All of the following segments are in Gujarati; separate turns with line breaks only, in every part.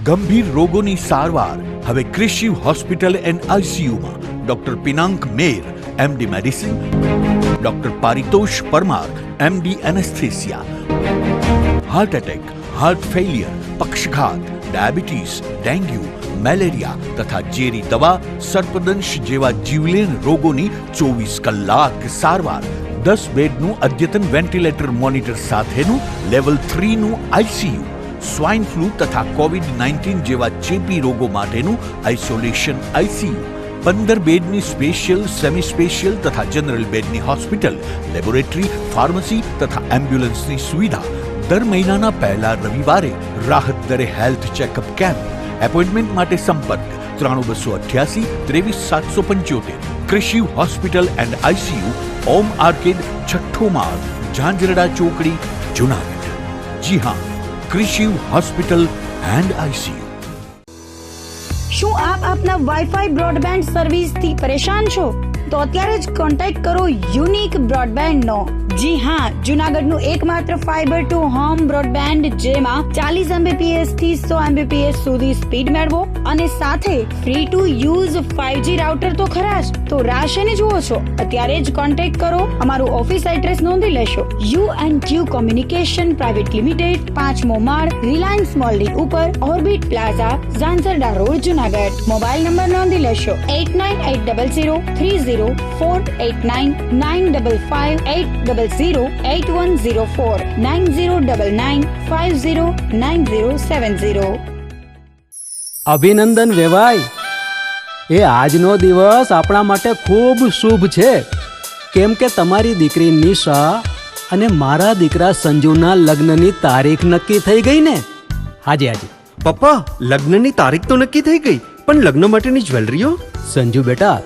ગંભીર રોગોની સારવાર હવે ક્રિશિવ હોસ્પિટલ એન્ડ આઈસીયુમાં doctor Pinank Mer MD medicine, doctor Paritosh Parmar MD anaesthesia, heart attack, heart failure, પક્ષઘાત, ડાયાબિટીસ, ડેન્ગ્યુ, મેલેરિયા તથા ઝેરી દવા, સર્પદંશ જેવા જીવલેણ રોગોની 24 કલાક સારવાર, 10 બેડનું અદ્યતન વેન્ટિલેટર મોનિટર સાથેનું લેવલ 3નું આઈસીયુ, સ્વાઇન ફ્લૂ તથા કોવિડ-19 જેવા ચેપી રોગો માટેનું આઇસોલેશન આઈસીયુ, 15 બેડની સ્પેશિયલ, સેમી સ્પેશિયલ તથા જનરલ બેડની હોસ્પિટલ, લેબોરેટરી, ફાર્મસી તથા એમ્બ્યુલન્સની સુવિધા, દર મહિનાના પહેલા રવિવારે રાહત દરે હેલ્થ ચેકઅપ કેમ્પ. એપોઇન્ટમેન્ટ માટે સંપર્ક 9288 23775. Krishiv hospital and ICU, Om arcade, છઠ્ઠો માળ, ઝાંઝરડા ચોકડી, જુનાગઢ. જી હા, ક્રિશિવ હોસ્પિટલ એન્ડ આઈસીયુ.
શું આપ આપના વાઈફાઈ બ્રોડબેન્ડ સર્વિસ થી પરેશાન છો? તો અત્યારે જ કોન્ટેક્ટ કરો યુનિક બ્રોડબેન્ડ નો. જી હા, જુનાગઢનું એકમાત્ર ફાઈબર ટુ હોમ બ્રોડબેન્ડ જેમાં 40 Mbps થી 100 Mbps સુધી સ્પીડ મેળવો અને સાથે free to use 5G router તો ખરા જ. તો રાહ શેની જુઓ છો? અત્યારે જ કોન્ટેક્ટ કરો. અમારું ઓફિસ એડ્રેસ નોંધી લેશો. U&Q કોમ્યુનિકેશન પ્રાઇવેટ લિમિટેડ, 5મો માળ, રિલાયન્સ મોલની ઉપર, orbit plaza, Zanzarda road, Junagadh. Mobile number નોંધી લેશો 89800304899558008104 9099509070.
અભિનંદન વેવાય. એ આજનો દિવસ આપણા માટે ખૂબ શુભ છે, કેમ કે તમારી દીકરી નિશા અને મારા દીકરા સંજુના લગ્નની તારીખ નક્કી થઈ ગઈ ને. હાજી હાજી
પપ્પા, લગ્નની તારીખ તો નક્કી થઈ ગઈ, પણ લગ્ન માટેની જ્વેલરીઓ?
સંજુ બેટા,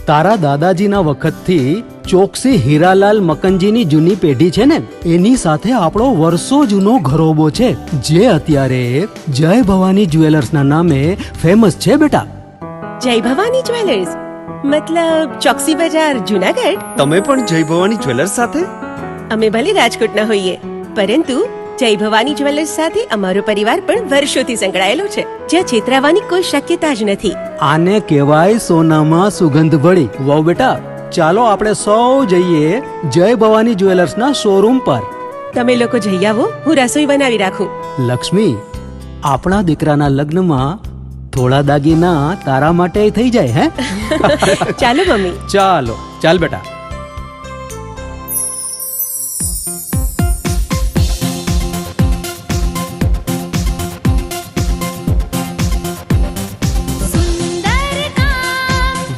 તારા દાદાજીના વખતથી ચોકસી હીરાલાલ મકનજીની જૂની પેઢી છે ને, એની સાથે આપણો વર્ષો જૂનો ઘરોબો છે, જે અત્યારે જય ભવાની જ્વેલર્સના નામે ફેમસ છે બેટા.
જય ભવાની જ્વેલર્સ મતલબ ચોકસી બજાર, જુનાગઢ?
તમે પણ જય ભવાની જ્વેલર્સ સાથે?
અમે ભલે રાજકોટના હોઈએ, પરંતુ જય ભવાની જ્વેલર્સ સાથે અમારો પરિવાર પણ વર્ષોથી સંકળાયેલો છે, જ્યાં છેતરાવાની કોઈ શક્યતા જ નથી.
આને કહેવાય સોનામાં સુગંધ ભળી. વાવ બેટા, ચાલો આપણે સૌ જઈએ જય ભવાની જ્વેલર્સના શોરૂમ પર.
તમે લોકો જઈ આવો, હું રસોઈ બનાવી રાખું.
લક્ષ્મી, આપણા દીકરાના લગ્નમાં થોડા દાગીના તારા માટે થઈ જાય. હે
ચાલો મમ્મી.
ચાલો ચાલ બેટા.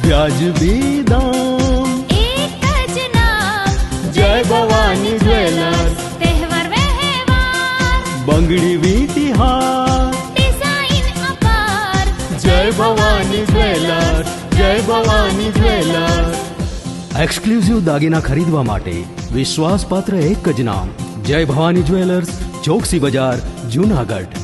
વ્યાજબી દામ,
એક જ નામ,
જય ભવાની જ્વેલર્સ.
તહેવાર વ્યવહાર,
બંગડી વીંટી હાર,
ડિઝાઇન અપાર,
જય ભવાની જ્વેલર્સ, જય ભવાની જ્વેલર્સ. એક્સક્લુઝિવ દાગીના ખરીદવા માટે વિશ્વાસપાત્ર એક જ નામ, જય ભવાની જ્વેલર્સ, ચોકસી બજાર, જુનાગઢ.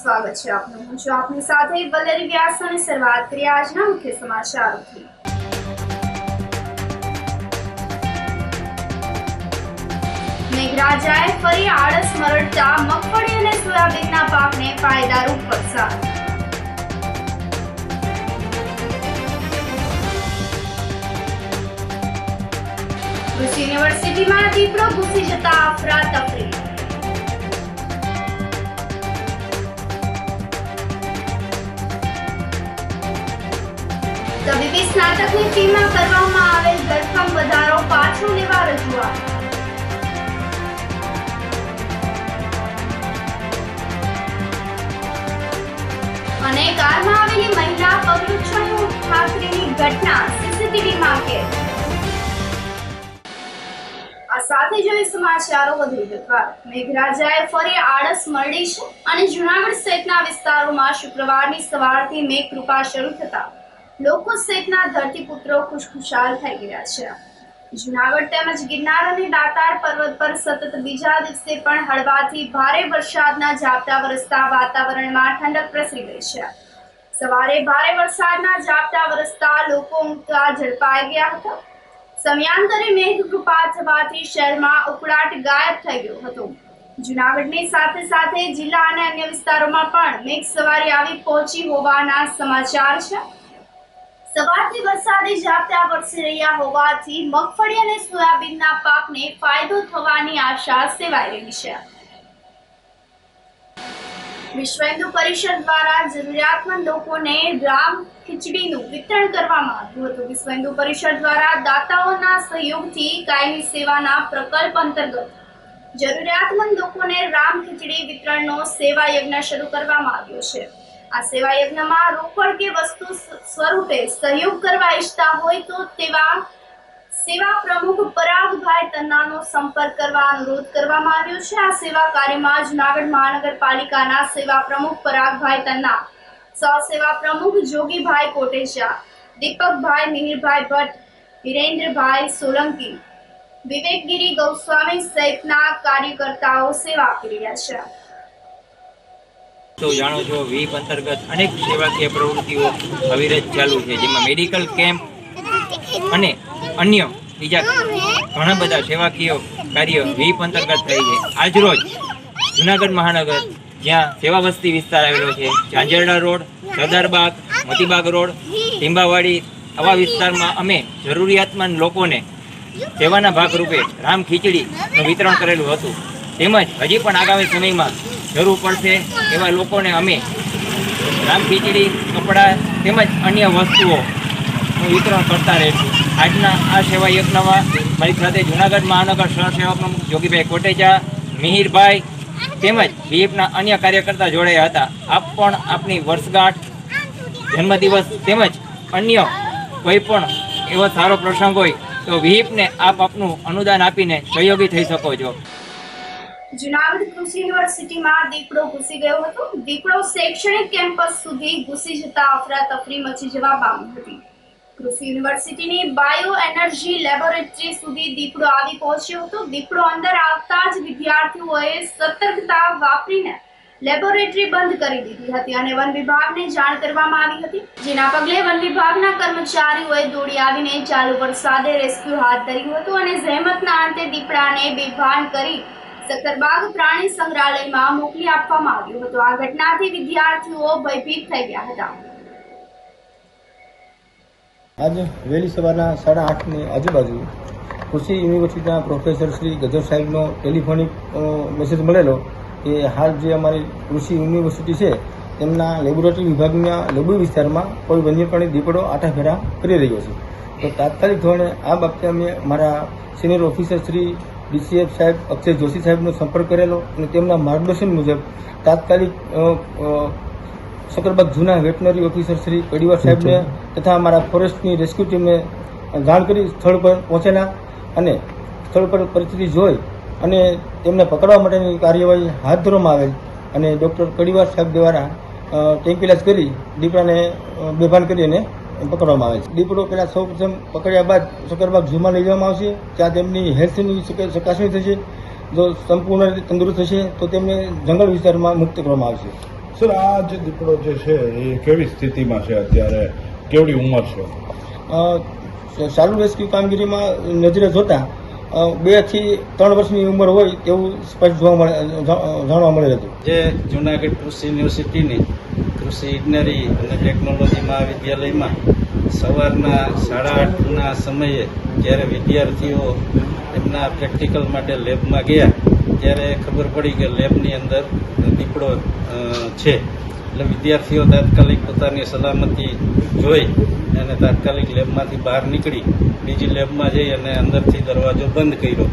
સ્વાગત છે આપનું. હું છું આપની સાથે વલ્લરી વ્યાસ અને શરૂઆત કરીએ આજના મુખ્ય સમાચારોથી. મેઘરાજાએ ફરી આળસ મરડતા મગફળી અને સોયાબીનના પાકને ફાયદારૂપ વરસાદ. કૃષિ યુનિવર્સિટીમાં દીપડો ઘૂસી જતા અફરાતફરી. તબીબી સ્નાતકની ફીમાં કરવામાં આવેલ ધરખમ વધારો પાછો લેવા રજૂઆત. અને કારમાં આવેલી મહિલા પગલું છોડ્યું ઠાકરેની ઘટના સીસીટીવીમાં કેદ। આ સાથે જોઈએ સમાચારો વધુ વિગતવાર। મેઘરાજાએ ફરી આળસ મરડી છે અને જૂનાગઢ સહિતના વિસ્તારોમાં શુક્રવારની સવારથી મેઘ કૃપા શરૂ થતા લોકો સહિતના ધરતીપુત્રો ખુશખુશાલ થઈ ગયા છે। જૂનાગઢ તેમજ ગિરનાર અને દાતાર પર્વત પર સતત બીજા દિવસે પણ હળવાથી ભારે વરસાદના ઝાપટા વરસતા વાતાવરણમાં ઠંડક પ્રસરી ગઈ છે। સવારે ભારે વરસાદના ઝાપટા વરસતા લોકો ઊંઘતા ઝડપાઈ ગયા હતા। સમયાંતરે મેઘ કૃપા થવાથી શહેરમાં ઉકળાટ ગાયબ થઈ ગયો હતો। જૂનાગઢની સાથે સાથે જિલ્લા અને અન્ય વિસ્તારોમાં પણ મેઘ સવારી આવી પહોંચી હોવાના સમાચાર છે। સવારથી વરસાદી ઝાપટા વરસી રહ્યા હોવાથી મગફળી અને સોયાબીનના પાકને ફાયદો થવાની આશા સેવાઈ રહી છે। વિશ્વ હિન્દુ પરિષદ દ્વારા જરૂરિયાતમંદ લોકોને રામ ખીચડીનું વિતરણ કરવામાં આવ્યું હતું। વિશ્વ હિન્દુ પરિષદ દ્વારા દાતાઓના સહયોગથી કાયમી સેવાના પ્રકલ્પ અંતર્ગત જરૂરિયાતમંદ લોકોને રામ ખીચડી વિતરણનો સેવા યજ્ઞ શરૂ કરવામાં આવ્યો છે। આ સેવા યજ્ઞમાં રોકડ કે વસ્તુ સ્વરૂપે સહયોગ કરવા ઈચ્છતા હોય તો તેવા સેવા પ્રમુખ પરાગભાઈ તન્નાનો સંપર્ક કરવા અનુરોધ કરવામાં આવ્યો છે। આ સેવા કાર્યમાં જૂનાગઢ મહાનગરપાલિકાના સેવા પ્રમુખ પરાગભાઈ તન્ના, સહ સેવા પ્રમુખ જોગીભાઈ કોટેચા, દીપકભાઈ મિહિરભાઈ ભટ્ટ, હિરેન્દ્રભાઈ સોલંકી, વિવેકગીરી ગૌસ્વામી સહિતના કાર્યકર્તાઓ સેવા આપી રહ્યા છે।
તો જાણો છો વીપ અંતર્ગત અનેક સેવાકીય પ્રવૃત્તિઓ અવિરત ચાલુ છે, જેમાં મેડિકલ કેમ્પ અને અન્ય બીજા ઘણા બધા સેવાકીય કાર્યો વીપ અંતર્ગત થઈ છે। આજરોજ જૂનાગઢ મહાનગર જ્યાં સેવા વસ્તી વિસ્તાર આવેલો છે, ઝાંઝરડા રોડ, સરદારબાગ, મોતીબાગ રોડ, ટીંબાવાડી, આવા વિસ્તારમાં અમે જરૂરિયાતમંદ લોકોને સેવાના ભાગરૂપે રામ ખીચડીનું વિતરણ કરેલું હતું। તેમજ હજી પણ આગામી સમયમાં જરૂર પડશે એવા લોકોને અમે રામ ખીચડી, કપડાં તેમજ અન્ય વસ્તુઓનું વિતરણ કરતા રહીશું। આજના આ સેવા યજ્ઞમાં મારી સાથે જૂનાગઢ મહાનગર સહસેવા પ્રમુખ જોગીભાઈ કોટેચા, મિહિરભાઈ તેમજ વીએફના અન્ય કાર્યકર્તા જોડાયા હતા। આપ પણ આપની વર્ષગાંઠ, જન્મદિવસ તેમજ અન્ય કોઈ પણ એવો સારો પ્રસંગ હોય તો વીએફને આપ આપનું અનુદાન આપીને સહયોગી થઈ શકો છો।
જૂનાગઢ કૃષિ યુનિવર્સિટીમાં દીપડો ઘૂસી ગયો હતો। દીપડો શૈક્ષણિક કેમ્પસ સુધી ઘૂસી જતા અફરાતફરી મચી જવા પામી હતી। કૃષિ યુનિવર્સિટીની બાયો એનર્જી લેબોરેટરી સુધી દીપડો આવી પહોંચ્યો હતો। દીપડો અંદર આવતા જ વિદ્યાર્થીઓએ સતર્કતા વાપરીને લેબોરેટરી બંધ કરી દીધી હતી અને વન વિભાગને જાણ કરવામાં આવી હતી, જેના પગલે વન વિભાગના કર્મચારીઓએ દોડી આવીને ચાલુ વરસાદે રેસ્ક્યુ હાથ ધર્યું હતું અને જહેમતના અંતે દીપડાને બેભાન કરી સક્કરબાગ પ્રાણી સંગ્રહાલયમાં મોકલી આપવામાં આવ્યું હતું। આ ઘટનાથી વિદ્યાર્થીઓ ભયભીત થઈ ગયા હતા।
આજે વહેલી સવારના 8:30ની આજુબાજુ કૃષિ યુનિવર્સિટીના પ્રોફેસર શ્રી ગજર સાહેબનો ટેલિફોનિક મેસેજ મળેલો કે હાલ જે અમારી કૃષિ યુનિવર્સિટી છે તેમના લેબોરેટરી વિભાગના લેબુ વિસ્તારમાં કોઈ વન્યપ્રાણી દીપડો આટાફેરા કરી રહ્યો છે। તો તાત્કાલિક ધોરણે આ બાબતે અમે મારા સિનિયર ઓફિસર શ્રી DCF સાહેબ અક્ષય જોશી સાહેબનો સંપર્ક કરેલો અને તેમના માર્ગદર્શન મુજબ તાત્કાલિક સક્કરબાગ જૂના વેટનરી ઓફિસર શ્રી કડીવાર સાહેબને તથા અમારા ફોરેસ્ટની રેસ્ક્યુ ટીમને જાણ કરી સ્થળ પર પહોંચેલા અને સ્થળ પર પરિસ્થિતિ જોઈ અને તેમને પકડવા માટેની કાર્યવાહી હાથ ધરવામાં આવેલ અને ડૉક્ટર કડીવાર સાહેબ દ્વારા ટેન્કિલાજ કરી દીપડાને બેભાન કરી અને પકડવામાં આવે છે। દીપડો પહેલાં સૌપ્રથમ પકડ્યા બાદ સક્કરબાગ ઝૂમાં લઈ જવામાં આવશે, ત્યાં તેમની હેલ્થની ચકાસણી થશે। જો સંપૂર્ણ રીતે તંદુરસ્ત થશે તો તેમને જંગલ વિસ્તારમાં મુક્ત કરવામાં આવશે।
સર, આ જે દીપડો જે છે એ કેવી સ્થિતિમાં છે અત્યારે, કેવડી ઉંમર છે?
ચાલુ રેસ્ક્યુ કામગીરીમાં નજરે જોતા 2 થી 3 વર્ષની ઉંમર હોય તેવું સ્પષ્ટ જાણવા મળેલ હતું।
જે જૂનાગઢ કૃષિ યુનિવર્સિટીની કૃષિ ઇજનેરી અને ટેકનોલોજી મહાવિદ્યાલયમાં સવારના 8:30ના સમયે જ્યારે વિદ્યાર્થીઓ એમના પ્રેક્ટિકલ માટે લેબમાં ગયા ત્યારે ખબર પડી કે લેબની અંદર દીપડો છે। એટલે વિદ્યાર્થીઓ તાત્કાલિક પોતાની સલામતી જોઈ અને તાત્કાલિક લેબમાંથી બહાર નીકળી બીજી લેબમાં જઈ અને અંદરથી દરવાજો બંધ કર્યો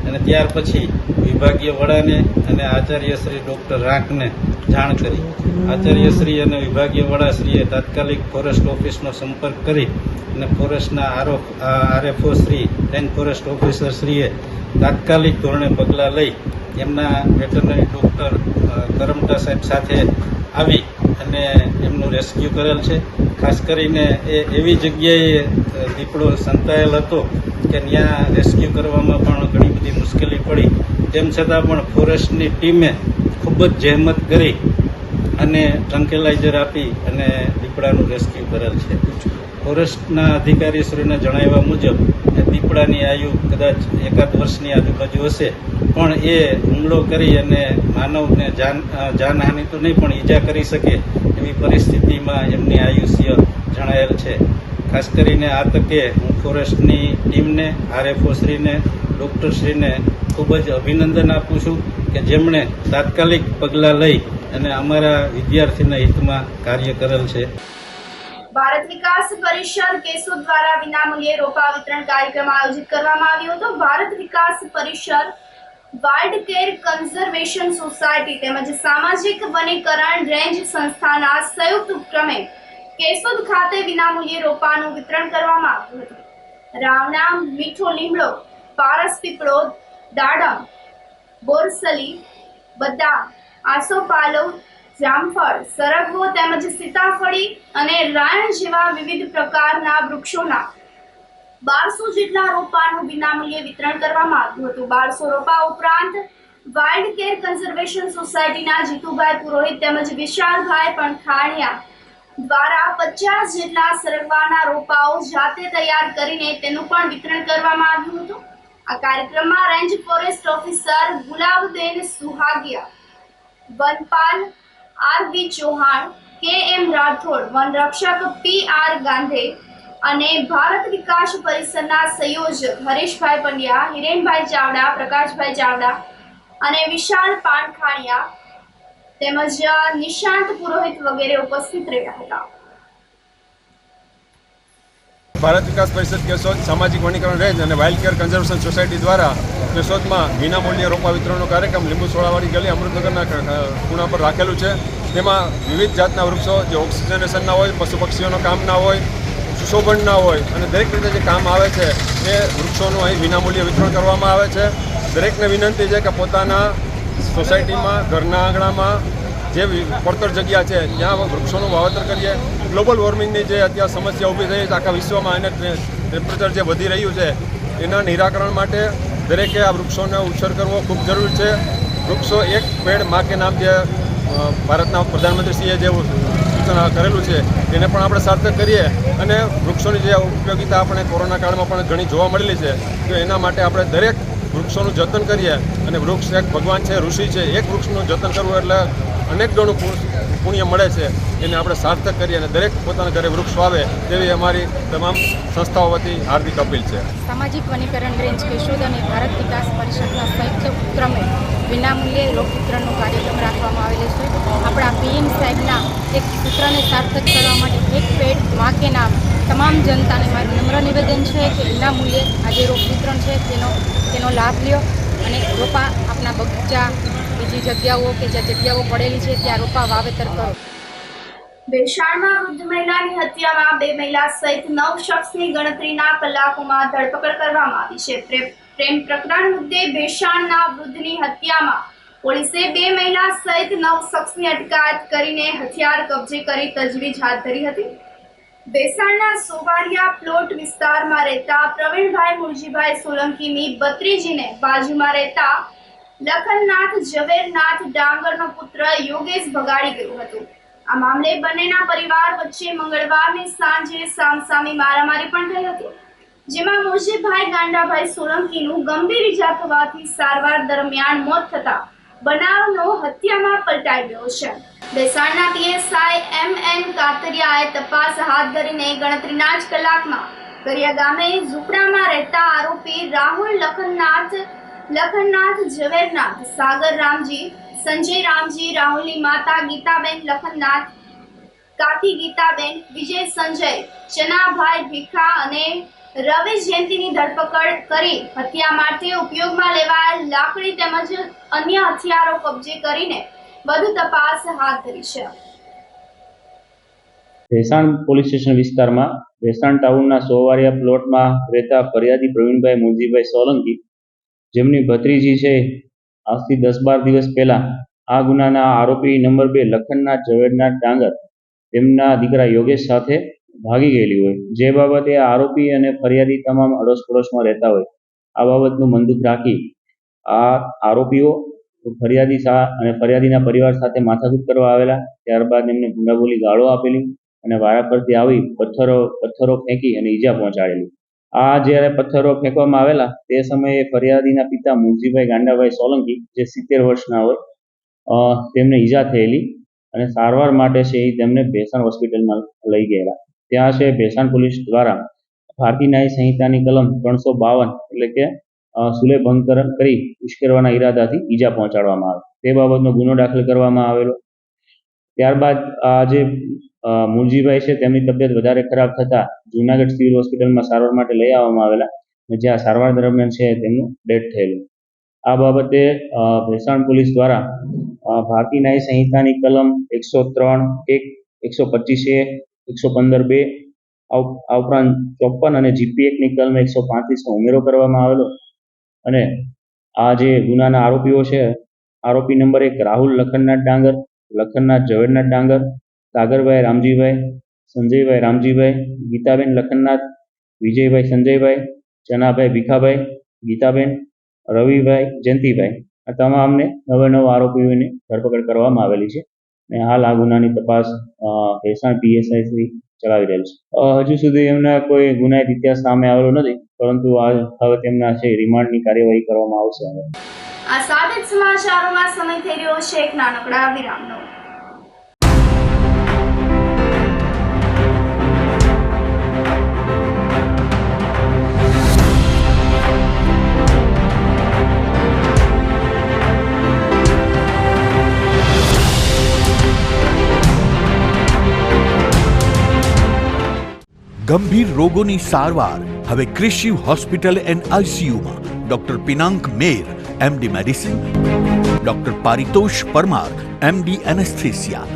અને ત્યાર પછી વિભાગીય વડાને અને આચાર્ય શ્રી ડૉક્ટર રાંકને જાણ કરી. આચાર્યશ્રી અને વિભાગીય વડાશ્રીએ તાત્કાલિક ફોરેસ્ટ ઓફિસનો સંપર્ક કરી અને ફોરેસ્ટના RFO Shri range forest officer શ્રીએ તાત્કાલિક ધોરણે પગલાં લઈ એમના વેટરનરી ડૉક્ટર કરમટા સાહેબ સાથે આવી અને એમનું રેસ્ક્યુ કરેલ છે. ખાસ કરીને એ એવી જગ્યાએ દીપડો સંતાયેલ હતો કે ત્યાં રેસ્ક્યુ કરવામાં પણ ઘણી બધી મુશ્કેલી પડી. તેમ છતાં પણ ફોરેસ્ટની ટીમે ખૂબ જ જહેમત કરી અને ટ્રંકેલાઇઝર આપી અને દીપડાનું રેસ્ક્યુ કરેલ છે. ફોરેસ્ટના અધિકારીશ્રીને જણાવ્યા મુજબ દીપડાની આયુ કદાચ 1 વર્ષની આજુબાજુ હશે, પણ એ હુમલો કરી અને માનવને જાનહાનિ તો નહીં પણ ઈજા કરી શકે એવી પરિસ્થિતિમાં એમની આયુષ્ય જણાયેલ છે. ખાસ કરીને આ તકે હું ફોરેસ્ટની ટીમને, આરએફઓ શ્રીને, ડૉક્ટરશ્રીને ખૂબ જ અભિનંદન આપું છું કે જેમણે તાત્કાલિક પગલાં લઈ અને અમારા વિદ્યાર્થીના હિતમાં કાર્ય કરેલ છે.
ભારત વિકાસ પરિષદ કેશોદ દ્વારા વિનામૂલ્યે રોપા વિતરણ કાર્યક્રમ આયોજિત કરવામાં આવ્યો હતો. ભારત વિકાસ પરિષદ, વાઇલ્ડ કેર કન્ઝર્વેશન સોસાયટી તેમજ સામાજિક વનીકરણ રેન્જ સંસ્થાના સંયુક્ત ઉપક્રમે કેશોદ ખાતે વિનામૂલ્યે રોપાનું વિતરણ કરવામાં આવ્યું હતું. રાવણા, મીઠો લીમડો, પારસ પીપળો, દાડમ, બોરસલી, બદામ, આસોપાલવ, જામફળ, સરગવો તેમજ સીતાફળી અને રાયણ જેવા વિવિધ પ્રકારના વૃક્ષોના 1200 જેટલા રોપાનું વિનામૂલ્યે વિતરણ કરવામાં આવ્યું હતું. 1200 રોપા ઉપરાંત વાઇલ્ડ કેર કન્ઝર્વેશન સોસાયટીના જીતુભાઈ પુરોહિત તેમજ વિશાલભાઈ પંખાણિયા દ્વારા 50 જેટલા સરગવાના રોપાઓ જાતે તૈયાર કરીને તેનું પણ વિતરણ કરવામાં આવ્યું હતું. આ કાર્યક્રમમાં range forest officer Gulabben Suhagiya, વનપાલ આર.વી. ચૌહાણ, કે.એમ. રાઠોડ, વનરક્ષક પી.આર. ગાંધે અને ભારત વિકાસ પરિષદના સંયોજક હરીશભાઈ પંડ્યા, હિરેનભાઈ ચાવડા, પ્રકાશભાઈ ચાવડા અને વિશાલ પાનખાણિયા તેમજ નિશાંત પુરોહિત વગેરે ઉપસ્થિત રહ્યા હતા.
ભારત વિકાસ પરિષદ કેશોદ, સામાજિક વનીકરણ રેન્જ અને વાઇલ્ડ કેર કન્ઝર્વેશન સોસાયટી દ્વારા કેશોદમાં વિનામૂલ્યે રોપા વિતરણનો કાર્યક્રમ લીંબુ સોળાવાળી ગલી અમૃતનગરના ખૂણા પર રાખેલું છે. તેમાં વિવિધ જાતના વૃક્ષો જે ઓક્સિજનેશનના હોય, પશુ પક્ષીઓનો કામના હોય, સુશોભનના હોય અને દરેક રીતે જે કામ આવે છે એ વૃક્ષોનું અહીં વિનામૂલ્યે વિતરણ કરવામાં આવે છે. દરેકને વિનંતી છે કે પોતાના સોસાયટીમાં, ઘરના આંગણામાં જે પડતર જગ્યા છે ત્યાં વૃક્ષોનું વાવેતર કરીએ. ગ્લોબલ વોર્મિંગની જે અત્યારે સમસ્યા ઊભી થઈ છે આખા વિશ્વમાં અને ટેમ્પરેચર જે વધી રહ્યું છે એના નિરાકરણ માટે દરેકે આ વૃક્ષોનો ઉછેર કરવો ખૂબ જરૂરી છે. વૃક્ષો એક પેડ માં કે નામ જે ભારતના પ્રધાનમંત્રીશ્રીએ જે સૂચન કરેલું છે એને પણ આપણે સાર્થક કરીએ અને વૃક્ષોની જે ઉપયોગિતા આપણે કોરોના કાળમાં પણ ઘણી જોવા મળેલી છે તો એના માટે આપણે દરેક વૃક્ષોનું જતન કરીએ. અને વૃક્ષ એક ભગવાન છે, ઋષિ છે, એક વૃક્ષનું જતન કરવું એટલે અનેક ગણું પુણ્ય મળે છે. એને આપણે સાર્થક કરીએ અને દરેક પોતાના ઘરે વૃક્ષ વાવે તેવી અમારી તમામ સંસ્થાઓ વતી હાર્દિક અપીલ છે.
સામાજિક વનીકરણ રેન્જ કેશોદ અને ભારત વિકાસ પરિષદના સંયુક્ત ઉપક્રમે વિનામૂલ્યે રોપ વિતરણનો કાર્યક્રમ રાખવામાં આવેલો છે. આપણા પીએમ સાહેબના એક સૂત્રને સાર્થક કરવા માટે એક પેડ માં કે નામ તમામ જનતાને મારું નમ્ર નિવેદન છે કે વિનામૂલ્યે આજે રોપ વિતરણ છે તેનો લાભ લ્યો અને રોપા આપણા બગીચા, બીજી જગ્યાઓ કે જ્યાં જગ્યાઓ પડેલી છે ત્યાં રોપા વાવેતર કરો.
ભેસાણમાં વૃદ્ધ મહિલાની હત્યામાં 2 મહિલા સહિત 9 શખ્સની ગણતરીના કલાકોમાં ધરપકડ કરવામાં આવી છે. પ્રેમ પ્રકરણ મુદ્દે ભેસાણના વૃદ્ધની હત્યામાં પોલીસે 2 મહિલા સહિત 9 શખ્સની અટકાયત કરીને હથિયાર કબજે કરી તજવીજ હાથ ધરી હતી. ભેસાણના સોવાડિયા પ્લોટ વિસ્તારમાં રહેતા પ્રવીણભાઈ મુરજીભાઈ સોલંકીની ભત્રીજીને બાજુમાં રહેતા લખનનાથ ઝવેરનાથ ડાંગરનો પુત્ર યોગેશ ભગાડી ગયો હતો. આ મામલે બંનેના પરિવાર વચ્ચે મંગળવારની સાંજે સામસામી મારામારી પણ થઈ હતી, જેમાં મુરજીભાઈ ગાંડાભાઈ સોલંકીનું ગંભીર ઈજા થવાથી સારવાર દરમિયાન મોત થતા બનાવનો હત્યામાં પલટાઈ ગયો છે. ભેસાણના પીએસઆઈ એમ.એન. કાતરિયાએ તપાસ હાથ ધરીને ગણતરીના જ કલાકમાં કરિયા ગામે ઝૂંપડામાં રહેતા આરોપી રાહુલ લખનનાથ ઝવેરનાથ, સાગર રામજી, સંજય રામજી, રાહુલની માતા ગીતાબેન લખનનાથ, કાકી ગીતાબેન, વિજય સંજય, ચનાભાઈ ભીખા અને રવિ જયંતિની ધરપકડ કરી હત્યા માટે ઉપયોગમાં લેવાયેલ લાકડી તેમજ અન્ય હથિયારો કબજે કરીને વધુ તપાસ હાથ ધરી છે.
ભેસાણ પોલીસ સ્ટેશન વિસ્તારમાં ભેસાણ ટાઉનના સોવારિયા પ્લોટમાં રહેતા ફરિયાદી પ્રવીણભાઈ મુરજીભાઈ સોલંકી, જેમની ભત્રીજી છે, આજથી 10-12 દિવસ પહેલા આ ગુનાના આરોપી નંબર 2 લખનનાથ ઝવેરનાથ ડાંગર તેમના દીકરા યોગેશ સાથે ભાગી ગયેલી હોય, જે બાબતે આરોપી અને ફરિયાદી તમામ અડોશ પડોશમાં રહેતા હોય. આ બાબતનું મંદુક રાખી આ આરોપીઓ ફરિયાદી અને ફરિયાદીના પરિવાર સાથે માથાકૂટ કરવા આવેલા. ત્યારબાદ એમને ગુંડાબોલી ગાળો આપેલી અને વારા પરથી આવી પથ્થરો ફેંકી અને ઈજા પહોંચાડેલી. આ જ્યારે પથ્થરો ફેંકવામાં આવેલા તે સમયે ફરિયાદીના પિતા મુરજીભાઈ ગાંડાભાઈ સોલંકી, જે 70 વર્ષના હોય, તેમને ઈજા થયેલી અને સારવાર માટે છે એ તેમને ભેસાણ હોસ્પિટલમાં લઈ ગયેલા. ત્યાં છે ભેસાણ પોલીસ દ્વારા ભારતીય ન્યાય સંહિતાની કલમ 352 એટલે કે સુલે ભંગ કરી ઉશ્કેરવાના ઈરાદાથી ઈજા પહોંચાડવામાં આવે તે બાબતનો ગુનો દાખલ કરવામાં આવેલો. ત્યારબાદ આ જે મુરજીભાઈ છે તેમની તબિયત વધારે ખરાબ થતા જૂનાગઢ સિવિલ હોસ્પિટલમાં સારવાર માટે લઈ આવવામાં આવેલા અને જ્યાં સારવાર દરમિયાન છે તેમનું ડેથ થયેલું. આ બાબતે ભેસાણ પોલીસ દ્વારા ભારતીય ન્યાય સંહિતાની કલમ 103(1), 125(a), 115(2) આ ઉપરાંત 54 અને જીપી એક્ટની કલમ 135નો ઉમેરો કરવામાં આવેલો અને આ જે ગુનાના આરોપીઓ છે, આરોપી નંબર 1 રાહુલ લખનનાથ ડાંગર, લખનનાથ ઝવેરનાથ ડાંગર, સાગરભાઈ રામજીભાઈ, સંજયભાઈ રામજીભાઈ, ગીતાબેન લખનનાથ, વિજયભાઈ સંજયભાઈ, ચનાભાઈ ભીખાભાઈ, ગીતાબેન, રવિભાઈ જયંતિભાઈ, આ તમામને નવા આરોપીઓની ધરપકડ કરવામાં આવેલી છે અને હાલ આ ગુનાની તપાસ ભેસાણ PSI ચલાવી રહેલ છે. હજુ સુધી એમના કોઈ ગુનાહિત ઇતિહાસ સામે આવેલો નથી, પરંતુ હવે તેમના છે રિમાન્ડની કાર્યવાહી કરવામાં આવશે.
આ સાથે જ સમાચારોમાં સમય થઈ રહ્યો છે એક નાનકડા વિરામનો.
ગંભીર રોગોની સારવાર હવે કૃષિ હોસ્પિટલ એન્ડ આઈસીયુમાં doctor Pinank Mer, MD medicine, doctor Paritosh Parmar, MD anaesthesia,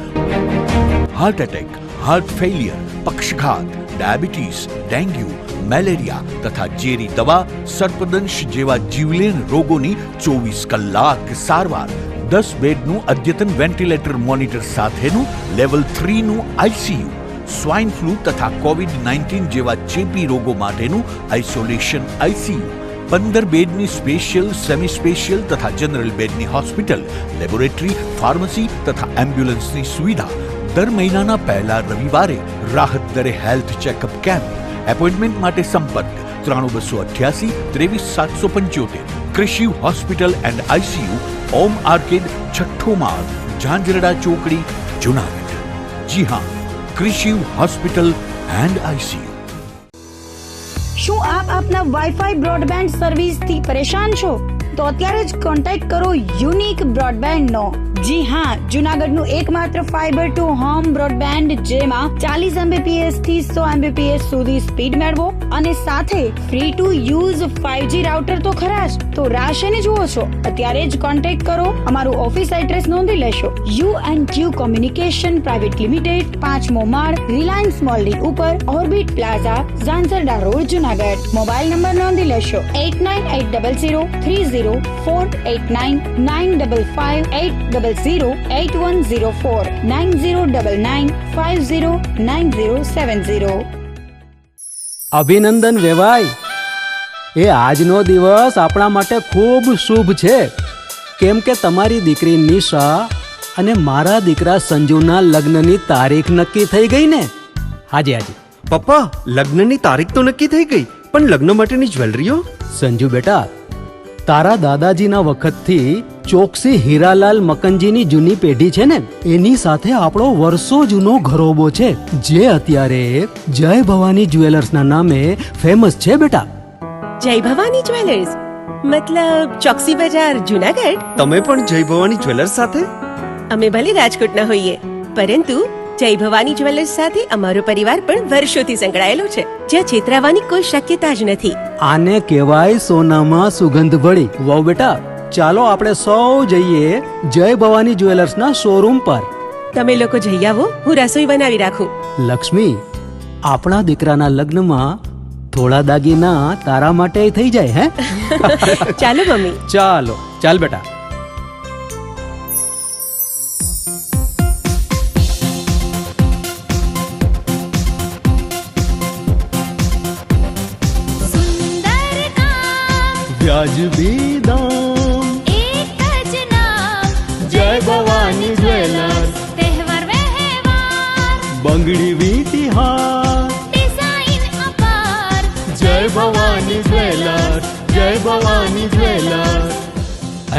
heart attack, heart failure, પક્ષઘાત, ડાયાબિટીસ, ડેન્ગ્યુ, મેલેરિયા તથા ઝેરી દવા, સર્પદંશ જેવા જીવલેણ રોગોની 24 કલાક સારવાર. 10 બેડનું અદ્યતન વેન્ટિલેટર મોનિટર સાથેનું લેવલ 3નું આઈસીયુ, સ્વાઇન ફ્લૂ તથા કોવિડ-19 જેવા ચેપી રોગો માટેનું આઇસોલેશન આઈસીયુ, 15 બેડની સ્પેશિયલ, સેમી સ્પેશિયલ તથા જનરલ બેડની હોસ્પિટલ, લેબોરેટરી, ફાર્મસી તથા એમ્બ્યુલન્સની સુવિધા. દર મહિનાના પહેલા રવિવારે રાહત દરે હેલ્થ ચેકઅપ કેમ્પ. એપોઇન્ટમેન્ટ માટે સંપર્ક 9288 23775. કૃષિ hospital and ICU, Om arcade, છઠ્ઠો માળ, ઝાંઝરડા ચોકડી, જુનાગઢ. જી હા, કૃષિ હોસ્પિટલ એન્ડ આઈસીયુ.
શું આપ આપના વાઈફાઈ બ્રોડબેન્ડ સર્વિસથી પરેશાન છો? તો અત્યારે જ કોન્ટેક્ટ કરો યુનિક બ્રોડબેન્ડ નો. જી હા, જુનાગઢનું એકમાત્ર ફાઈબર ટુ હોમ બ્રોડબેન્ડ, જેમાં 40 Mbps થી 100 Mbps સુધી સ્પીડ મેળવો અને સાથે free to use 5G router તો ખરા જ. તો રાહ શેને જુઓ છો? અત્યારે જ કોન્ટેક્ટ કરો. અમારું ઓફિસ એડ્રેસ નોંધી લેશો. U&Q કોમ્યુનિકેશન પ્રાઇવેટ લિમિટેડ, 5મો માળ, રિલાયન્સ મોલની ઉપર, orbit plaza, Zanzarda road, Junagadh. Mobile number નોંધી લેશો 89803048995580808104 9099509070.
અભિનંદન વેવાઈ, એ આજનો દિવસ આપણા માટે ખૂબ શુભ છે, કેમ કે તમારી દીકરી નિશા અને મારા દીકરા સંજુના લગ્નની તારીખ નક્કી થઈ ગઈ ને. હાજી હાજી
પપ્પા, લગ્નની તારીખ તો નક્કી થઈ ગઈ, પણ લગ્ન માટેની જ્વેલરીઓ?
સંજુ બેટા, તારા દાદાજીના વખતથી ચોકસી હીરાલાલ મકનજીની જૂની પેઢી છે ને, એની સાથે આપણો વર્ષો જૂનો ઘરોબો છે, જે અત્યારે જય ભવાની જ્વેલર્સના નામે ફેમસ છે બેટા.
જય ભવાની જ્વેલર્સ મતલબ ચોકસી બજાર, જુનાગઢ?
તમે પણ જય ભવાની જ્વેલર્સ સાથે?
અમે ભલે રાજકોટના હોઈએ, પરંતુ જય ભવાની જ્વેલર્સ સાથે અમારો પરિવાર પણ વર્ષોથી સંકળાયેલો છે, જ્યાં છેતરાવાની કોઈ શક્યતા જ નથી.
આને કહેવાય સોનામાં સુગંધ ભળી. વહુ બેટા, ચાલો આપણે સૌ જઈએ જય ભવાની જ્વેલર્સના શોરૂમ પર.
તમે લોકો જઈ આવો, હું રસોઈ બનાવી રાખું.
લક્ષ્મી, આપણા દીકરાના લગ્નમાં થોડા દાગીના તારા માટે થઈ જાય. હે
ચાલો મમ્મી.
ચાલો ચાલ બેટા.
સુંદર કામ
વ્યાજબી દામ,
એક જ નામ
જય ભવાની જ્વેલર્સ.
તહેવાર વ્યવહાર
બંગડી વીટી હાર,
ડિઝાઇન અપાર
જય ભવાની જ્વેલર્સ, જય ભવાની જ્વેલર્સ.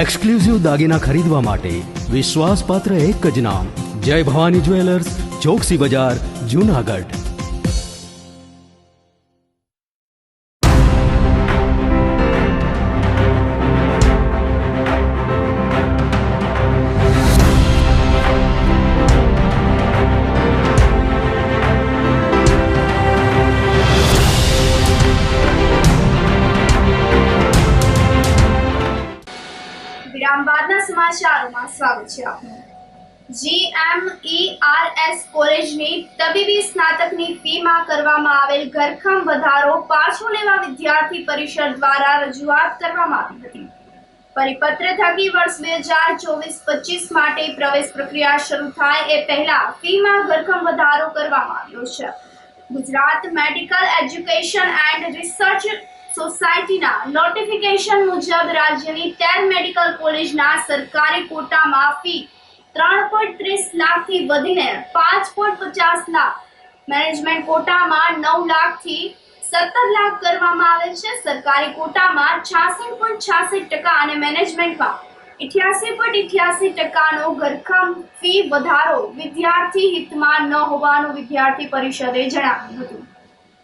એક્સક્લુઝિવ દાગીના ખરીદવા માટે વિશ્વાસપાત્ર એક જ નામ, જય ભવાની જ્વેલર્સ, ચોકસી બજાર, જુનાગઢ.
વિરામ બાદના સમાચારોમાં સ્વાગત છે આપનું. GMERS કોલેજની તબીબી સ્નાતકની ફીમાં કરવામાં આવેલ ઘરખમ વધારો પાછો લેવા વિદ્યાર્થી પરિષદ દ્વારા રજૂઆત કરવામાં આવી હતી. પરિપત્ર થકી વર્ષ 2024-25 માટે પ્રવેશ પ્રક્રિયા શરૂ થાય એ પહેલા ફીમાં ઘરખમ વધારો કરવામાં આવ્યો છે. Gujarat medical education and research સોસાયટીના નોટિફિકેશન મુજબ રાજ્યની 13 મેડિકલ કોલેજના સરકારી કોટામાં ફી 3.30 લાખથી વધીને 5.50 લાખ, મેનેજમેન્ટ કોટામાં 9 લાખથી 17 લાખ કરવામાં આવેલ છે. સરકારી કોટામાં 66.66% અને મેનેજમેન્ટમાં 88.88%નો ઘરખમ ફી વધારો વિદ્યાર્થી હિતમાં ન હોવાનું વિદ્યાર્થી પરિષદે જણાવ્યું હતું.